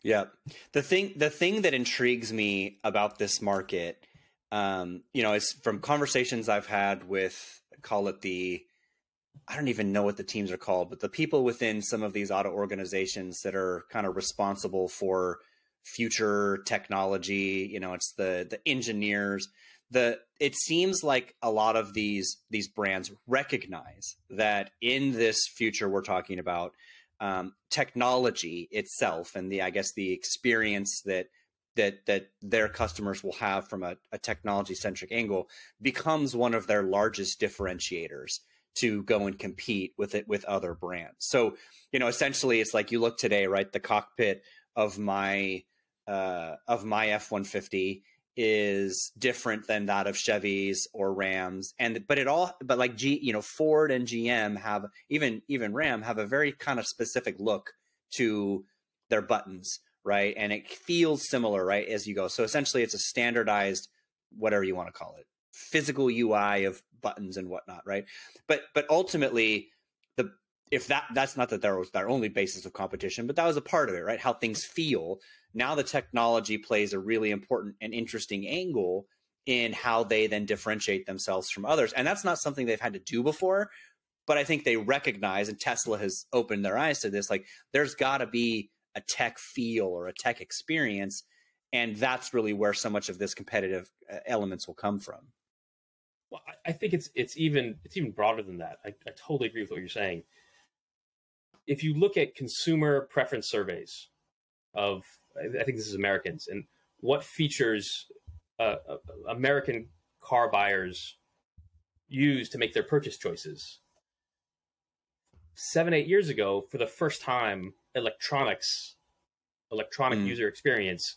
Yeah. The thing that intrigues me about this market, is from conversations I've had with, call it I don't even know what the teams are called, but the people within some of these auto organizations that are kind of responsible for future technology, it's the engineers. It seems like a lot of these brands recognize that in this future we're talking about, technology itself and I guess the experience that their customers will have from a technology centric angle becomes one of their largest differentiators to go and compete with other brands. So, essentially it's like you look today, right? The cockpit of my F-150 is different than that of Chevy's or Ram's, but like Ford and GM have, even Ram have a very kind of specific look to their buttons, right? And it feels similar, right, as you go. So essentially it's a standardized, whatever you want to call it, physical UI of buttons and whatnot, right? But ultimately, if that's not that there was their only basis of competition, but that was a part of it, right? How things feel. Now the technology plays a really important and interesting angle in how they then differentiate themselves from others. And that's not something they've had to do before, but I think they recognize, and Tesla has opened their eyes to this, like there's got to be a tech feel or a tech experience. And that's really where so much of this competitive elements will come from. Well, I think it's even broader than that. I totally agree with what you're saying. If you look at consumer preference surveys of, I think this is Americans, and what features American car buyers use to make their purchase choices. 7-8 years ago, for the first time, electronic user experience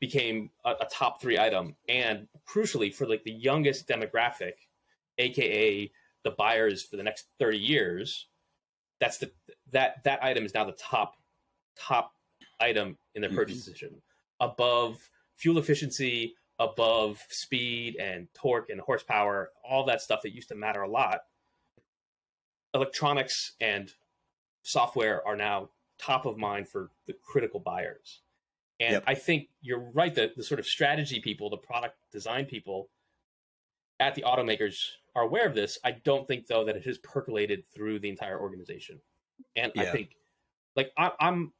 became a top 3 item. And crucially, for like the youngest demographic, AKA the buyers for the next 30 years, that item is now the top item in their purchase decision, above fuel efficiency, above speed and torque and horsepower, all that stuff that used to matter a lot. Electronics and software are now top of mind for the critical buyers. And I think you're right that the sort of strategy people, the product design people at the automakers are aware of this. I don't think, though, that it has percolated through the entire organization. And I think, like, I'm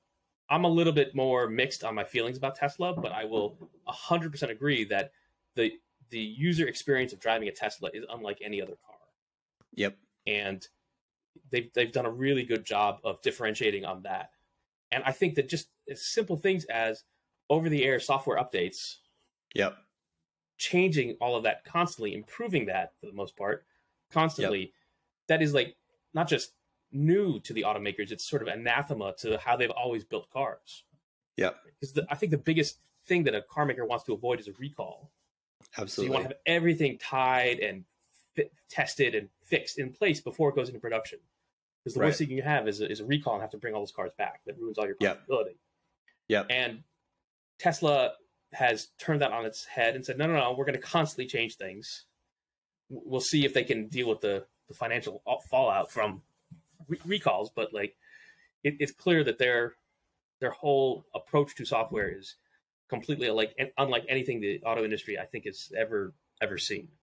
a little bit more mixed on my feelings about Tesla, but I will 100% agree that the user experience of driving a Tesla is unlike any other car. Yep. And they've done a really good job of differentiating on that. And I think that just as simple things as over-the-air software updates, changing all of that constantly, improving that for the most part, constantly, that is like not just new to the automakers, it's sort of anathema to how they've always built cars. Because I think the biggest thing that a car maker wants to avoid is a recall. Absolutely. So you want to have everything tied and tested and fixed in place before it goes into production. Because the worst thing you have is a recall and have to bring all those cars back. That ruins all your profitability. And Tesla has turned that on its head and said, no, we're going to constantly change things. We'll see if they can deal with the financial fallout from recalls. But like, it's clear that their whole approach to software is completely unlike anything the auto industry, I think, has ever seen.